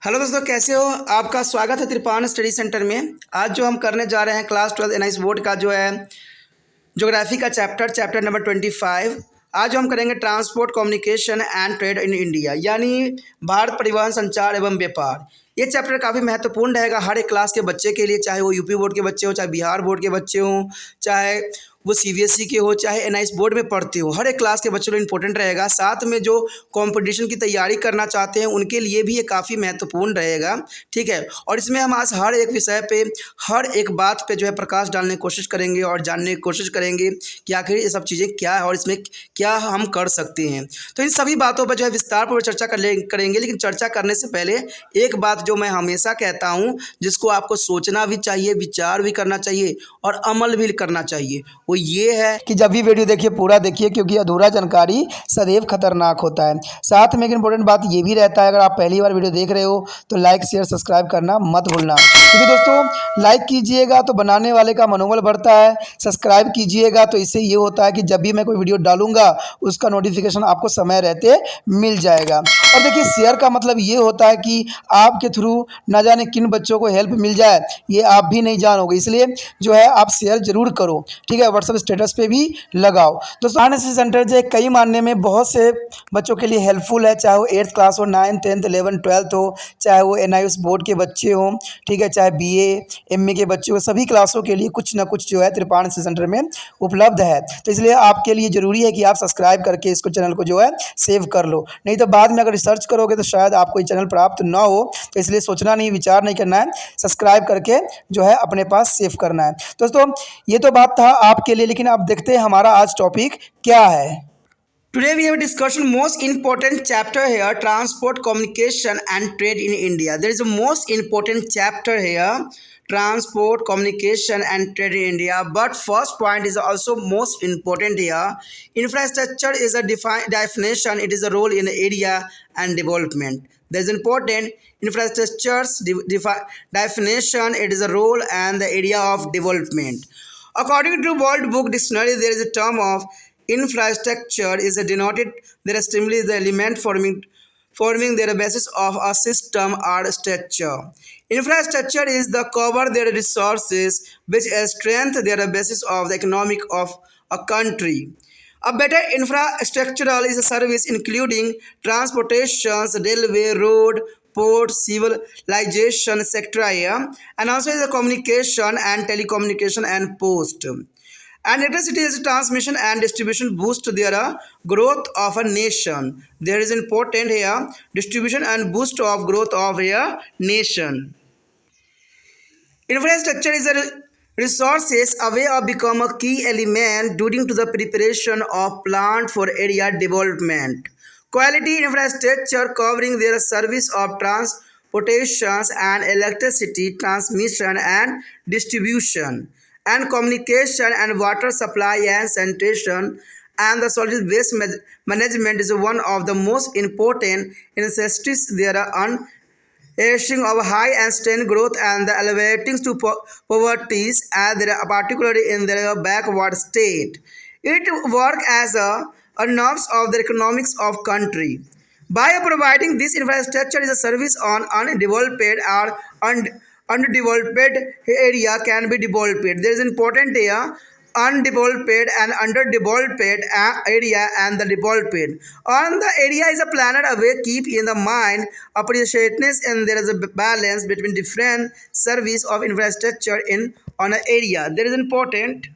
Hello दोस्तों, कैसे हो? आपका स्वागत है त्रिपान स्टडी सेंटर में। आज जो हम करने जा रहे हैं क्लास 12 एनआईएस बोर्ड का जो है ज्योग्राफी का चैप्टर नंबर 25। आज जो हम करेंगे transport communication and trade in India, यानी भारत परिवहन संचार एवं व्यापार। ये चैप्टर काफ़ी महत्वपूर्ण रहेगा हर एक क्लास के बच्चे के लिए, चाहे वो यूपी बोर्ड के बच्चे हो, चाहे बिहार बोर्ड के बच्चे हों, चाहे वो सीबीएसई के हो, चाहे एनआईएस बोर्ड में पढ़ते हो। हर एक क्लास के बच्चों के लिए इंपॉर्टेंट रहेगा। साथ में जो कंपटीशन की तैयारी करना चाहते हैं उनके लिए भी ये काफ़ी महत्वपूर्ण रहेगा, ठीक है। और इसमें हम आज हर एक विषय पे, हर एक बात पे जो है प्रकाश डालने की कोशिश करेंगे और जानने की कोशिश करेंगे कि आखिर ये सब चीज़ें क्या है और इसमें क्या हम कर सकते हैं। तो इन सभी बातों पर जो है विस्तारपूर्वक चर्चा करेंगे। लेकिन चर्चा करने से पहले एक बात जो मैं हमेशा कहता हूँ, जिसको आपको सोचना भी चाहिए, विचार भी करना चाहिए और अमल भी करना चाहिए, वो ये है कि जब भी वीडियो देखिए पूरा देखिए, क्योंकि अधूरा जानकारी सदैव खतरनाक होता है। साथ में एक इंपॉर्टेंट बात ये भी रहता है, अगर आप पहली बार वीडियो देख रहे हो तो लाइक शेयर सब्सक्राइब करना मत भूलना, क्योंकि दोस्तों लाइक कीजिएगा तो बनाने वाले का मनोबल बढ़ता है, सब्सक्राइब कीजिएगा तो इससे ये होता है कि जब भी मैं कोई वीडियो डालूंगा उसका नोटिफिकेशन आपको समय रहते मिल जाएगा। और देखिए, शेयर का मतलब ये होता है कि आपके थ्रू ना जाने किन बच्चों को हेल्प मिल जाए, ये आप भी नहीं जानोगे। इसलिए जो है आप शेयर जरूर करो, ठीक है। व्हाट्सएप स्टेटस पे भी लगाओ। दोस्तों एनआईएस सेंटर जो है कई मानने में बहुत से बच्चों के लिए हेल्पफुल है, चाहे वो 8th क्लास हो, 9th 10th 11th 12th हो, चाहे वो एनआईएस बोर्ड के बच्चे हों, ठीक है, चाहे बीए एमए के बच्चे हो, सभी क्लासों के लिए कुछ ना कुछ जो है त्रिपान एनआईएस सेंटर में उपलब्ध है। तो इसलिए आपके लिए ज़रूरी है कि आप सब्सक्राइब करके इसको चैनल को जो है सेव कर लो, नहीं तो बाद में अगर रिसर्च करोगे तो शायद आपको ये चैनल प्राप्त ना हो। तो इसलिए सोचना नहीं, विचार नहीं करना है, सब्सक्राइब करके जो है अपने पास सेव करना है। दोस्तों ये तो बात था आपके लिए, लेकिन अब देखते हैं हमारा आज टॉपिक क्या है। Today we have a discussion most important chapter here, transport, communication and trade in India. There is a most important chapter here, transport, communication and trade in India. But first point is also most important here. Infrastructure is a definition. It is a role in the area and development. There is important infrastructure's definition. It is a role and the area of development. According to World Book Dictionary, there is a term of infrastructure is denoted there stimuli the element forming their basis of a system or structure. Infrastructure is the cover their resources which strength their basis of the economic of a country. A better infrastructural is a service including transportations, railway, road, port, civilization, etc. And also is a communication and telecommunication and post. And electricity is transmission and distribution boost their growth of a nation. There is important here distribution and boost of growth of a nation. Infrastructure is a resources away of become a key element during to the preparation of plant for area development. Quality infrastructure covering their service of transportations and electricity transmission and distribution and communication and water supply and sanitation and the solid waste management is one of the most important necessities. There are aiding of high and sustained growth and the elevating to poverty, and particularly in the backward state. It work as a nerves of the economics of country. By providing this infrastructure is a service on undeveloped or undeveloped area can be developed. There is important here undeveloped and underdeveloped area and the developed. On the area is a planet away, keep in the mind appreciateness, and there is a balance between different service of infrastructure in on an area. There is important।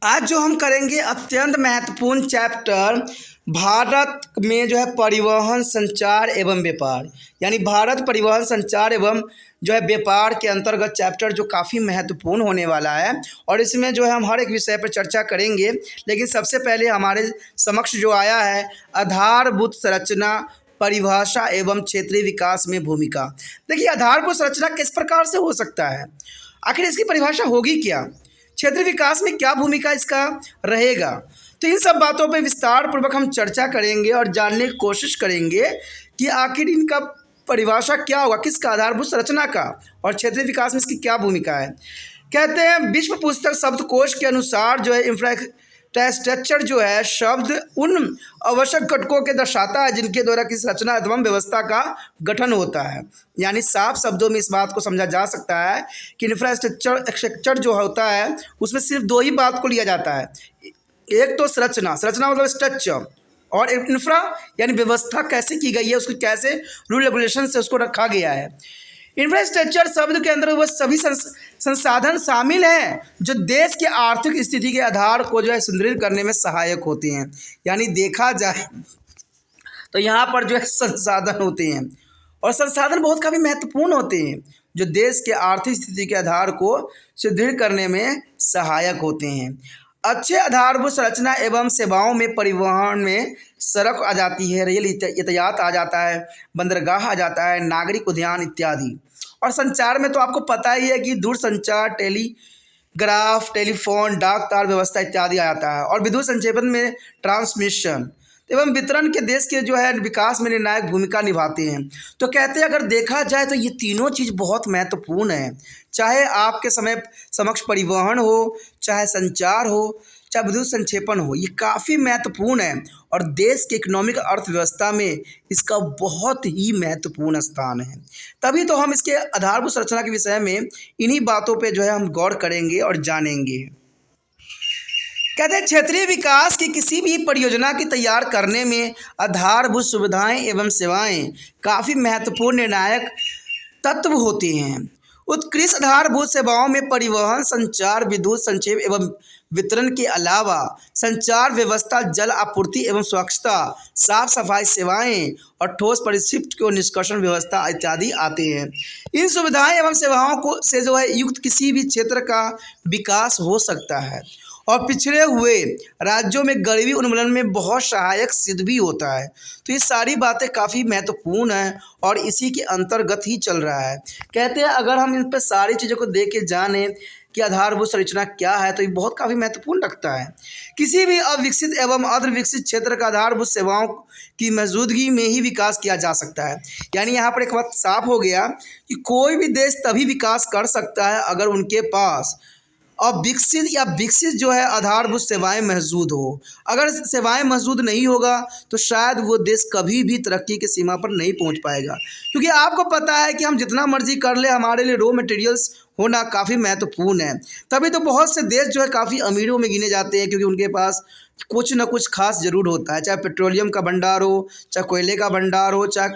आज जो हम करेंगे अत्यंत महत्वपूर्ण chapter Bharat में जो है परिवहन संचार एवं व्यापार, यानी भारत परिवहन संचार एवं जो है व्यापार के अंतर्गत चैप्टर जो काफ़ी महत्वपूर्ण होने वाला है। और इसमें जो है हम हर एक विषय पर चर्चा करेंगे। लेकिन सबसे पहले हमारे समक्ष जो आया है आधारभूत संरचना, परिभाषा एवं क्षेत्रीय विकास में भूमिका। देखिए, आधारभूत संरचना किस प्रकार से हो सकता है, आखिर इसकी परिभाषा होगी क्या, क्षेत्रीय विकास में क्या भूमिका इसका रहेगा। तो इन सब बातों पर विस्तार पूर्वक हम चर्चा करेंगे और जानने की कोशिश करेंगे कि आखिर इनका परिभाषा क्या होगा, किसका, आधारभूत संरचना का, और क्षेत्रीय विकास में इसकी क्या भूमिका है। कहते हैं विश्व पुस्तक शब्दकोश के अनुसार जो है स्ट्रक्चर जो है शब्द उन आवश्यक घटकों के दर्शाता है जिनके द्वारा किसी रचना अथवा व्यवस्था का गठन होता है। यानी साफ शब्दों में इस बात को समझा जा सकता है कि इंफ्रास्ट्रक्चर जो होता है उसमें सिर्फ दो ही बात को लिया जाता है। एक तो संरचना मतलब स्ट्रक्चर, और इंफ्रा यानी व्यवस्था कैसे की गई है, उसको कैसे रूल रेगुलेशन से उसको रखा गया है। इंफ्रास्ट्रक्चर शब्द के अंदर वह सभी संसाधन शामिल हैं जो देश के आर्थिक स्थिति के आधार को जो है सुदृढ़ करने में सहायक होते हैं। यानी देखा जाए तो यहाँ पर जो है संसाधन होते हैं, और संसाधन बहुत काफ़ी महत्वपूर्ण होते हैं जो देश के आर्थिक स्थिति के आधार को सुदृढ़ करने में सहायक होते हैं। अच्छे आधारभूत संरचना एवं सेवाओं में परिवहन में सड़क आ जाती है, रेल यातायात आ जाता है, बंदरगाह आ जाता है, नागरिक उद्यान इत्यादि। और संचार में तो आपको पता ही है कि दूरसंचार, टेलीग्राफ, टेलीफोन, डाक तार व्यवस्था इत्यादि आ जाता है। और विद्युत संचेपन में ट्रांसमिशन एवं वितरण के देश के जो है विकास में निर्णायक भूमिका निभाते हैं। तो कहते हैं अगर देखा जाए तो ये तीनों चीज़ बहुत महत्वपूर्ण है, चाहे आपके समय समक्ष परिवहन हो, चाहे संचार हो, चाहे विद्युत संक्षेपण हो, ये काफ़ी महत्वपूर्ण है और देश के इकोनॉमिक अर्थव्यवस्था में इसका बहुत ही महत्वपूर्ण स्थान है। तभी तो हम इसके आधारभूत संरचना के विषय में इन्हीं बातों पे जो है हम गौर करेंगे और जानेंगे। कहते हैं क्षेत्रीय विकास की किसी भी परियोजना की तैयार करने में आधारभूत सुविधाएं एवं सेवाएं काफ़ी महत्वपूर्ण निर्णायक तत्व होते हैं। उत्कृष्ट आधारभूत सेवाओं में परिवहन, संचार, विद्युत संक्षेप एवं वितरण के अलावा संचार व्यवस्था, जल आपूर्ति एवं स्वच्छता, साफ सफाई सेवाएं और ठोस परिशिष्ट को निष्कर्षण व्यवस्था इत्यादि आते हैं। इन सुविधाएं एवं सेवाओं को से जो है युक्त किसी भी क्षेत्र का विकास हो सकता है और पिछड़े हुए राज्यों में गरीबी उन्मूलन में बहुत सहायक सिद्ध भी होता है। तो ये सारी बातें काफ़ी महत्वपूर्ण हैं और इसी के अंतर्गत ही चल रहा है। कहते हैं अगर हम इन पर सारी चीज़ों को देख के जाने कि आधारभूत संरचना क्या है तो ये बहुत काफ़ी महत्वपूर्ण लगता है। किसी भी अविकसित एवं अर्धविकसित क्षेत्र का आधारभूत सेवाओं की मौजूदगी में ही विकास किया जा सकता है। यानी यहाँ पर एक बात साफ हो गया कि कोई भी देश तभी विकास कर सकता है अगर उनके पास अब विकसित या विकसित जो है आधारभूत सेवाएं मौजूद हो। अगर सेवाएं मौजूद नहीं होगा तो शायद वो देश कभी भी तरक्की की सीमा पर नहीं पहुंच पाएगा, क्योंकि आपको पता है कि हम जितना मर्जी कर ले हमारे लिए रॉ मटेरियल्स होना काफ़ी महत्वपूर्ण है। तभी तो बहुत से देश जो है काफ़ी अमीरों में गिने जाते हैं, क्योंकि उनके पास कुछ न कुछ खास ज़रूर होता है, चाहे पेट्रोलियम का भंडार हो, चाहे कोयले का भंडार हो, चाहे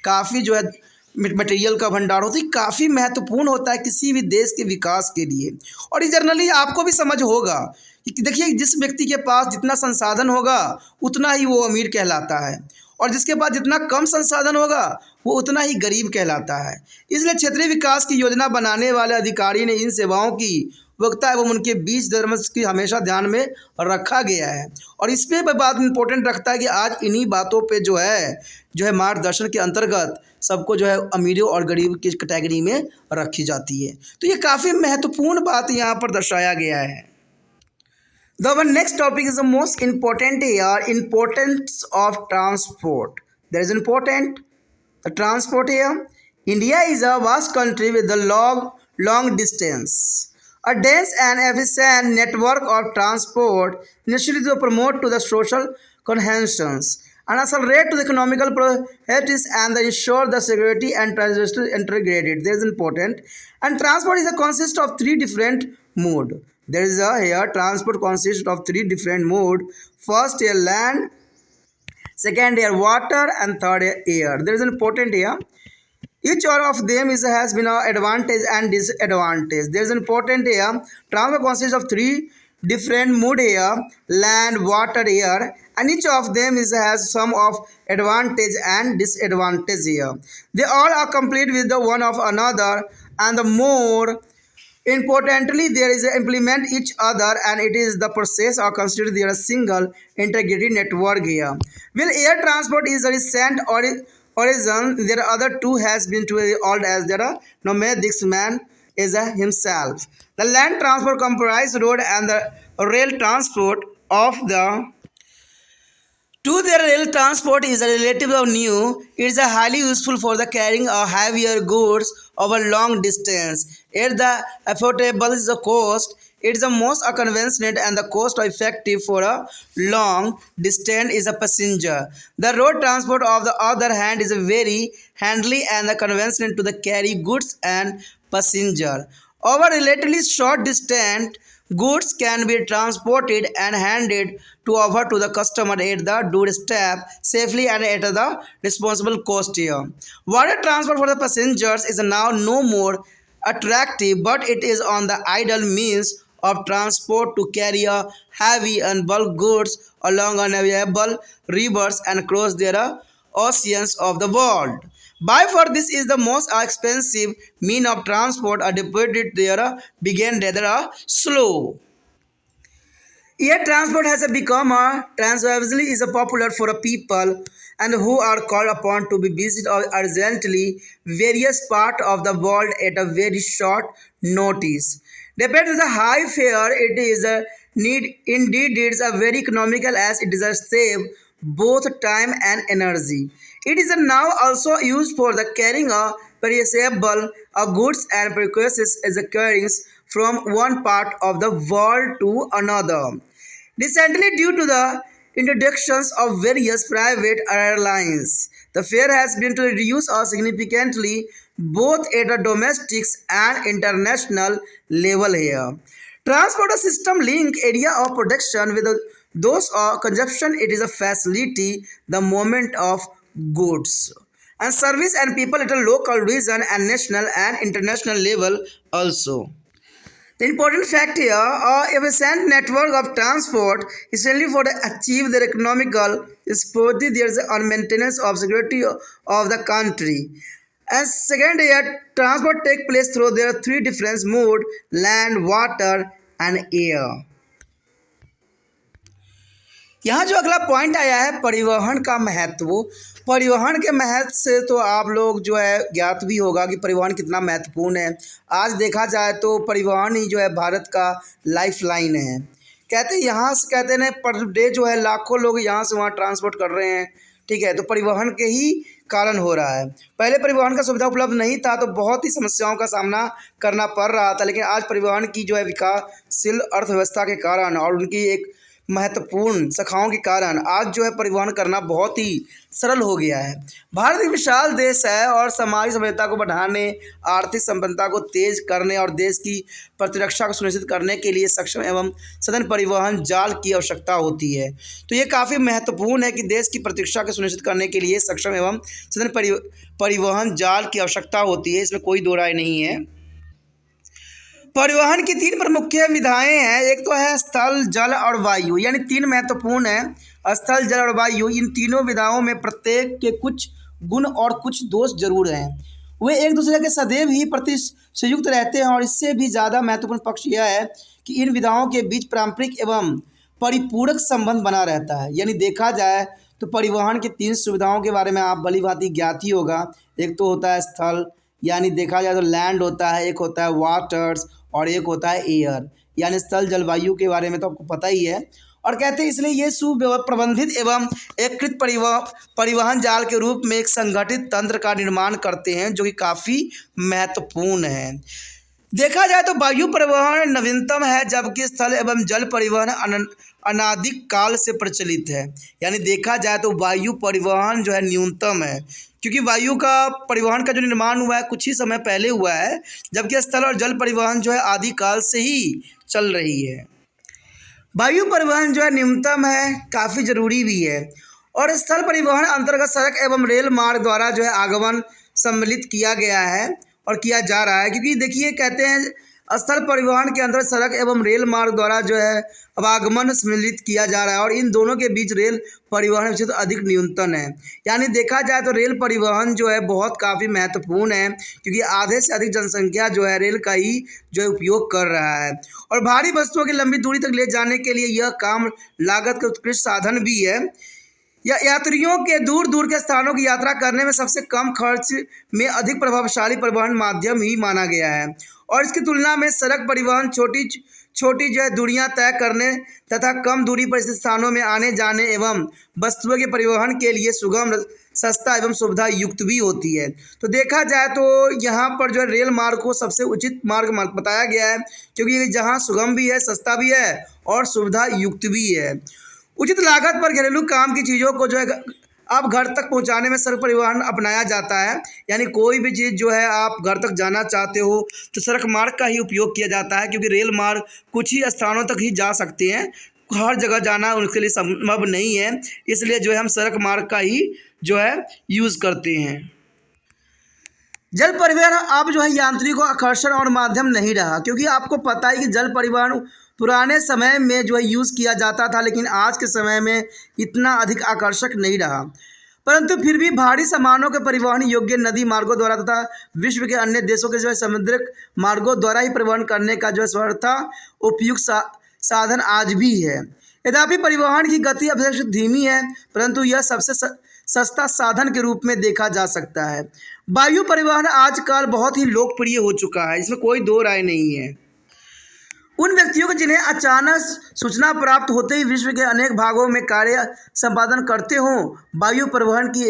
काफ़ी जो है मटेरियल का भंडार हो। तो ये काफ़ी महत्वपूर्ण होता है किसी भी देश के विकास के लिए। और ये जनरली आपको भी समझ होगा कि देखिए जिस व्यक्ति के पास जितना संसाधन होगा उतना ही वो अमीर कहलाता है, और जिसके पास जितना कम संसाधन होगा वो उतना ही गरीब कहलाता है। इसलिए क्षेत्रीय विकास की योजना बनाने वाले अधिकारी ने इन सेवाओं की वक्ता एवं उनके बीच धर्म की हमेशा ध्यान में रखा गया है। और इस पर बात इंपॉर्टेंट रखता है कि आज इन्हीं बातों पे जो है मार्गदर्शन के अंतर्गत सबको जो है अमीरों और गरीब की कैटेगरी में रखी जाती है। तो ये काफ़ी महत्वपूर्ण बात यहाँ पर दर्शाया गया है। The next topic is the most important here, importance of transport. There is important the transport here. India is a vast country with a long distance. A dense and efficient network of transport necessary to promote to the social cohesions and accelerate to the economical progress and ensure the security and transition integrated. This is important. And transport is a consist of three different modes. There is a here transport consists of three different modes. First air land, second air water, and third air. There is an important here. Each one of them has been an advantage and disadvantage. There is an important here. Transport consists of three different mode here: land, water, air, and each of them has some of advantage and disadvantage here. They all are complete with the one of another, and the more importantly, there is implement each other, and it is the process or consider there a single integrated network here. Well, air transport is a recent origin. There other two has been too old as there are nomadic man is himself. The land transport comprise road and the rail transport of the to the rail transport is a relatively new. It is highly useful for the carrying of heavier goods over long distance. At the affordable is the cost, It's the most convenient and the cost effective for a long distance is a passenger. The road transport of the other hand is very handy and convenient to the carry goods and passenger. Over relatively short distance, goods can be transported and handed to over to the customer at the doorstep safely and at the responsible cost here. Water transport for the passengers is now no more attractive, but it is on the ideal means of transport to carry a heavy and bulk goods along navigable rivers and across their oceans of the world. By far, this is the most expensive mean of transport. Adopted there began rather slow. Air transport has become a transversely is a popular for a people and who are called upon to be visit or urgently various part of the world at a very short notice. Despite the high fare, it is a need indeed it is a very economical as it is a save both time and energy. It is now also used for the carrying of perishable goods and precautions as a carryings from one part of the world to another. Recently, due to the introductions of various private airlines, the fare has been to reduce significantly both at a domestic and international level here. Transport system link area of production with those of consumption. It is a facility the movement of goods and service and people at a local, region and national and international level also. The important fact here, a efficient network of transport is only for to achieve their economical prosperity. There is a maintenance of security of the country. And second here, transport take place through their three different mode: land, water, and air. यहाँ जो अगला point आया है परिवहन का महत्व। परिवहन के महत्व से तो आप लोग जो है ज्ञात भी होगा कि परिवहन कितना महत्वपूर्ण है। आज देखा जाए तो परिवहन ही जो है भारत का लाइफ लाइन है। कहते हैं यहाँ से कहते हैं पर डे जो है लाखों लोग यहाँ से वहाँ ट्रांसपोर्ट कर रहे हैं, ठीक है। तो परिवहन के ही कारण हो रहा है। पहले परिवहन का सुविधा उपलब्ध नहीं था तो बहुत ही समस्याओं का सामना करना पड़ रहा था, लेकिन आज परिवहन की जो है विकासशील अर्थव्यवस्था के कारण और उनकी एक महत्वपूर्ण शाखाओं के कारण आज जो है परिवहन करना बहुत ही सरल हो गया है। भारत एक विशाल देश है और समाज सभ्यता को बढ़ाने, आर्थिक संपन्नता को तेज करने और देश की प्रतिरक्षा को सुनिश्चित करने के लिए सक्षम एवं सघन परिवहन जाल की आवश्यकता होती है। तो ये काफ़ी महत्वपूर्ण है कि देश की प्रतिरक्षा को सुनिश्चित करने के लिए सक्षम एवं सघन परिवहन जाल की आवश्यकता होती है, इसमें कोई दो राय नहीं है। परिवहन की तीन प्रमुख विधाएं हैं। एक तो है स्थल, जल और वायु, यानी तीन महत्वपूर्ण हैं, स्थल, जल और वायु। इन तीनों विधाओं में प्रत्येक के कुछ गुण और कुछ दोष जरूर हैं। वे एक दूसरे के सदैव ही प्रतिसंयुक्त रहते हैं और इससे भी ज़्यादा महत्वपूर्ण पक्ष यह है कि इन विधाओं के बीच पारंपरिक एवं परिपूरक संबंध बना रहता है। यानी देखा जाए तो परिवहन की तीन सुविधाओं के बारे में आप भली भांति ज्ञात ही होगा। एक तो होता है स्थल, यानी देखा जाए तो लैंड होता है, एक होता है वाटर्स और एक होता है एयर, यानी स्थल, जलवायु के बारे में तो आपको पता ही है। और कहते हैं इसलिए ये सुप्रबंधित एवं एकीकृत परिवहन जाल के रूप में एक संगठित तंत्र का निर्माण करते हैं, जो कि काफ़ी महत्वपूर्ण है। देखा जाए तो वायु परिवहन नवीनतम है, जबकि स्थल एवं जल परिवहन अनादिक काल से प्रचलित है। यानी देखा जाए तो वायु परिवहन जो है न्यूनतम है, क्योंकि वायु का परिवहन का जो निर्माण हुआ है कुछ ही समय पहले हुआ है, जबकि स्थल और जल परिवहन जो है आदिकाल से ही चल रही है। वायु परिवहन जो है न्यूनतम है, काफ़ी ज़रूरी भी है। और स्थल परिवहन अंतर्गत सड़क एवं रेल मार्ग द्वारा जो है आगमन सम्मिलित किया गया है और किया जा रहा है, क्योंकि देखिए कहते हैं स्थल परिवहन के अंदर सड़क एवं रेल मार्ग द्वारा जो है आवागमन सम्मिलित किया जा रहा है और इन दोनों के बीच रेल परिवहन क्षेत्र अधिक न्यूनतम है। यानी देखा जाए तो रेल परिवहन जो है बहुत काफ़ी महत्वपूर्ण है, क्योंकि आधे से अधिक जनसंख्या जो है रेल का ही जो है उपयोग कर रहा है। और भारी वस्तुओं की लंबी दूरी तक ले जाने के लिए यह कम लागत का उत्कृष्ट साधन भी है। या यात्रियों के दूर दूर के स्थानों की यात्रा करने में सबसे कम खर्च में अधिक प्रभावशाली परिवहन माध्यम ही माना गया है। और इसकी तुलना में सड़क परिवहन छोटी जो है दूरियां तय करने तथा कम दूरी पर स्थित स्थानों में आने जाने एवं वस्तुओं के परिवहन के लिए सुगम, सस्ता एवं सुविधा युक्त भी होती है। तो देखा जाए तो यहाँ पर जो है रेल मार्ग को सबसे उचित मार्ग बताया गया है, क्योंकि ये जहाँ सुगम भी है, सस्ता भी है और सुविधा युक्त भी है। उचित लागत पर घरेलू काम की चीज़ों को जो है अब घर तक पहुंचाने में सड़क परिवहन अपनाया जाता है। यानी कोई भी चीज़ जो है आप घर तक जाना चाहते हो तो सड़क मार्ग का ही उपयोग किया जाता है, क्योंकि रेल मार्ग कुछ ही स्थानों तक ही जा सकते हैं, हर जगह जाना उनके लिए संभव नहीं है। इसलिए जो है हम सड़क मार्ग का ही जो है यूज़ करते हैं। जल परिवहन अब जो है यांत्रिक आकर्षण और माध्यम नहीं रहा, क्योंकि आपको पता है कि जल परिवहन पुराने समय में जो है यूज़ किया जाता था, लेकिन आज के समय में इतना अधिक आकर्षक नहीं रहा। परंतु फिर भी भारी सामानों के परिवहन योग्य नदी मार्गों द्वारा तथा विश्व के अन्य देशों के जो है समुद्रिक मार्गों द्वारा ही परिवहन करने का जो है सर्वथा उपयुक्त साधन आज भी है। यद्यपि परिवहन की गति अपेक्षाकृत धीमी है, परंतु यह सबसे सस्ता साधन के रूप में देखा जा सकता है। वायु परिवहन आजकल बहुत ही लोकप्रिय हो चुका है, इसमें कोई दो राय नहीं है। उन व्यक्तियों को जिन्हें अचानक सूचना प्राप्त होते ही विश्व के अनेक भागों में कार्य संपादन करते हों, वायु परिवहन की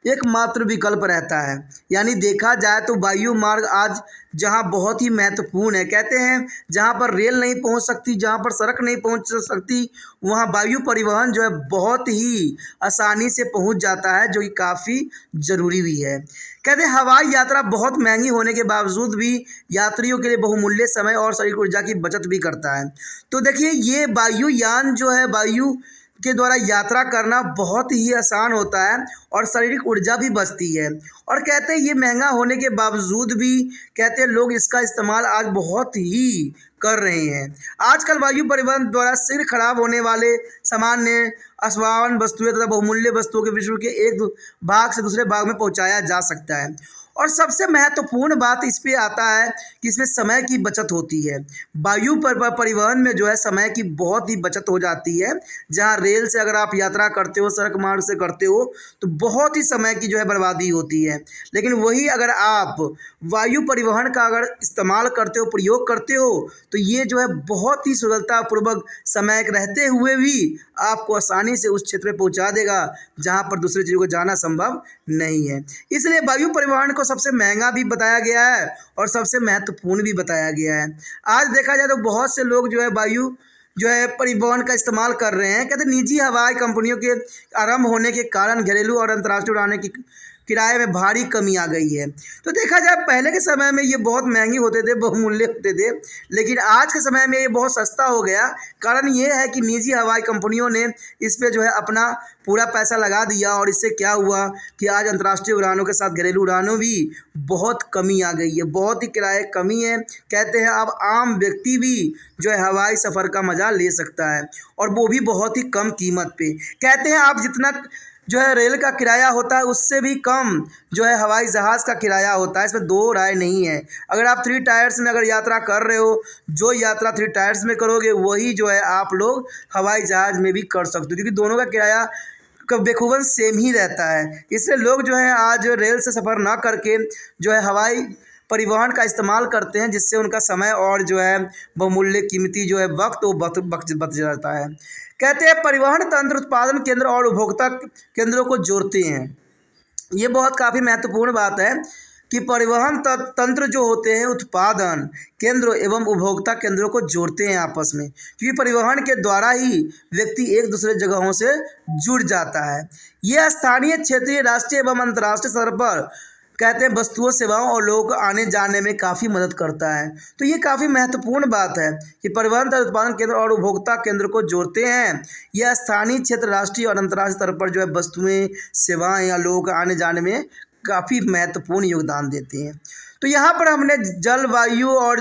एकमात्र विकल्प रहता है। यानी देखा जाए तो वायु मार्ग आज जहां बहुत ही महत्वपूर्ण है। कहते हैं जहां पर रेल नहीं पहुंच सकती, जहां पर सड़क नहीं पहुंच सकती, वहां वायु परिवहन जो है बहुत ही आसानी से पहुंच जाता है, जो कि काफ़ी ज़रूरी भी है। कहते हैं हवाई यात्रा बहुत महंगी होने के बावजूद भी यात्रियों के लिए बहुमूल्य समय और शारीरिक ऊर्जा की बचत भी करता है। तो देखिए ये वायुयान जो है, वायु के द्वारा यात्रा करना बहुत ही आसान होता है और शारीरिक ऊर्जा भी बचती है। और कहते हैं ये महंगा होने के बावजूद भी कहते हैं लोग इसका इस्तेमाल आज बहुत ही कर रहे हैं। आजकल वायु परिवहन द्वारा शीघ्र खराब होने वाले सामान्य असवान वस्तुएं तथा बहुमूल्य वस्तुओं के विश्व के एक भाग से दूसरे भाग में पहुंचाया जा सकता है। और सबसे महत्वपूर्ण बात इस पे आता है कि इसमें समय की बचत होती है। वायु परिवहन में जो है समय की बहुत ही बचत हो जाती है। जहां रेल से अगर आप यात्रा करते हो, सड़क मार्ग से करते हो, तो बहुत ही समय की जो है बर्बादी होती है। लेकिन वही अगर आप वायु परिवहन का अगर इस्तेमाल करते हो, प्रयोग करते हो, तो ये जो है बहुत ही सुगमतापूर्वक समय रहते हुए भी आपको आसानी से उस क्षेत्र में पहुंचा देगा जहां पर दूसरी चीज़ों को जाना संभव नहीं है। इसलिए वायु परिवहन को सबसे महंगा भी बताया गया है और सबसे महत्वपूर्ण भी बताया गया है। आज देखा जाए तो बहुत से लोग जो है वायु जो है परिवहन का इस्तेमाल कर रहे हैं। कहते निजी हवाई कंपनियों के आरंभ होने के कारण घरेलू और अंतर्राष्ट्रीय उड़ाने की किराए में भारी कमी आ गई है। तो देखा जाए पहले के समय में ये बहुत महंगे होते थे, बहुमूल्य होते थे, लेकिन आज के समय में ये बहुत सस्ता हो गया। कारण ये है कि निजी हवाई कंपनियों ने इस पे जो है अपना पूरा पैसा लगा दिया और इससे क्या हुआ कि आज अंतर्राष्ट्रीय उड़ानों के साथ घरेलू उड़ानों भी बहुत कमी आ गई है, बहुत ही किराए कमी है। कहते हैं अब आम व्यक्ति भी जो है हवाई सफ़र का मज़ा ले सकता है और वो भी बहुत ही कम कीमत पे। कहते हैं आप जितना जो है रेल का किराया होता है उससे भी कम जो है हवाई जहाज़ का किराया होता है, इसमें दो राय नहीं है। अगर आप 3 टायर्स में अगर यात्रा कर रहे हो, जो यात्रा 3 टायर्स में करोगे वही जो है आप लोग हवाई जहाज़ में भी कर सकते हो, क्योंकि दोनों का किराया बेखूबन सेम ही रहता है। इसलिए लोग जो है आज रेल से सफ़र ना करके जो है हवाई परिवहन का इस्तेमाल करते हैं, जिससे उनका समय और जो है बहुमूल्य कीमती जो है वक्त वो बच जाता है। कहते हैं परिवहन तंत्र उत्पादन केंद्र और उपभोक्ता केंद्रों को जोड़ते हैं। ये बहुत काफ़ी महत्वपूर्ण बात है कि परिवहन तंत्र जो होते हैं उत्पादन केंद्रों एवं उपभोक्ता केंद्रों को जोड़ते हैं आपस में, क्योंकि परिवहन के द्वारा ही व्यक्ति एक दूसरे जगहों से जुड़ जाता है। यह स्थानीय, क्षेत्रीय, राष्ट्रीय एवं अंतर्राष्ट्रीय स्तर पर कहते हैं वस्तुओं, सेवाओं और लोगों को आने जाने में काफ़ी मदद करता है। तो ये काफ़ी महत्वपूर्ण बात है कि परिवहन तथा उत्पादन केंद्र और उपभोक्ता केंद्र को जोड़ते हैं। यह स्थानीय, क्षेत्र, राष्ट्रीय और अंतर्राष्ट्रीय स्तर पर जो है वस्तुएं, सेवाएं या लोगों को आने जाने में काफ़ी महत्वपूर्ण योगदान देते हैं। तो यहाँ पर हमने जल, वायु और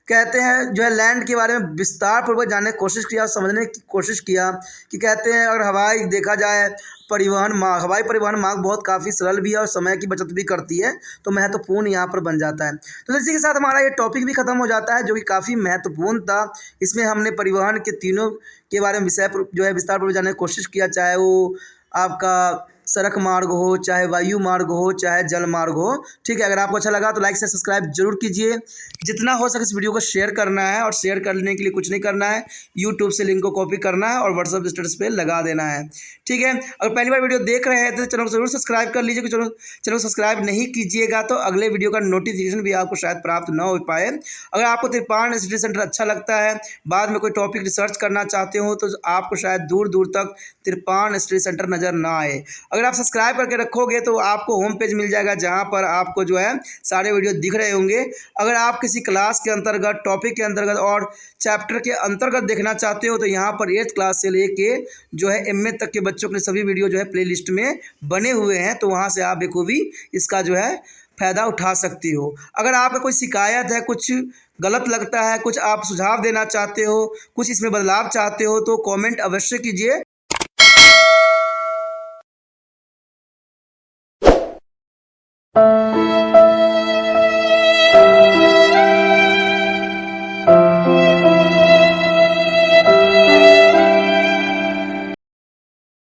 कहते हैं जो है लैंड के बारे में विस्तार पूर्वक जानने की कोशिश किया, समझने की कोशिश किया कि कहते हैं अगर हवाई देखा जाए हवाई परिवहन मार्ग बहुत काफ़ी सरल भी है और समय की बचत भी करती है, तो महत्वपूर्ण यहाँ पर बन जाता है। तो इसी के साथ हमारा ये टॉपिक भी ख़त्म हो जाता है, जो कि काफ़ी महत्वपूर्ण था। इसमें हमने परिवहन के तीनों के बारे में विषय जो है विस्तार पूर्वक जानने की कोशिश किया, चाहे वो आपका सड़क मार्ग हो, चाहे वायु मार्ग हो, चाहे जल मार्ग हो। ठीक है, अगर आपको अच्छा लगा तो लाइक से सब्सक्राइब जरूर कीजिए। जितना हो सके इस वीडियो को शेयर करना है, और शेयर करने के लिए कुछ नहीं करना है, यूट्यूब से लिंक को कॉपी करना है और व्हाट्सएप स्टेटस पे लगा देना है। ठीक है, अगर पहली बार वीडियो देख रहे हैं तो चैनल को जरूर सब्सक्राइब कर लीजिए। चैनल को सब्सक्राइब नहीं कीजिएगा तो अगले वीडियो का नोटिफिकेशन भी आपको शायद प्राप्त न हो पाए। अगर आपको तिरपान स्टडी सेंटर अच्छा लगता है, बाद में कोई टॉपिक रिसर्च करना चाहते हो, तो आपको शायद दूर दूर तक तिरपान स्टडी सेंटर नज़र ना आए। अगर आप सब्सक्राइब करके रखोगे तो आपको होम पेज मिल जाएगा, जहाँ पर आपको जो है सारे वीडियो दिख रहे होंगे। अगर आप किसी क्लास के अंतर्गत, टॉपिक के अंतर्गत और चैप्टर के अंतर्गत देखना चाहते हो तो यहाँ पर 8th क्लास से लेके जो है MA तक के बच्चों के लिए सभी वीडियो जो है प्लेलिस्ट में बने हुए हैं, तो वहाँ से आप बखूबी इसका जो है फ़ायदा उठा सकती हो। अगर आपका कोई शिकायत है, कुछ गलत लगता है, कुछ आप सुझाव देना चाहते हो, कुछ इसमें बदलाव चाहते हो, तो कमेंट अवश्य कीजिए।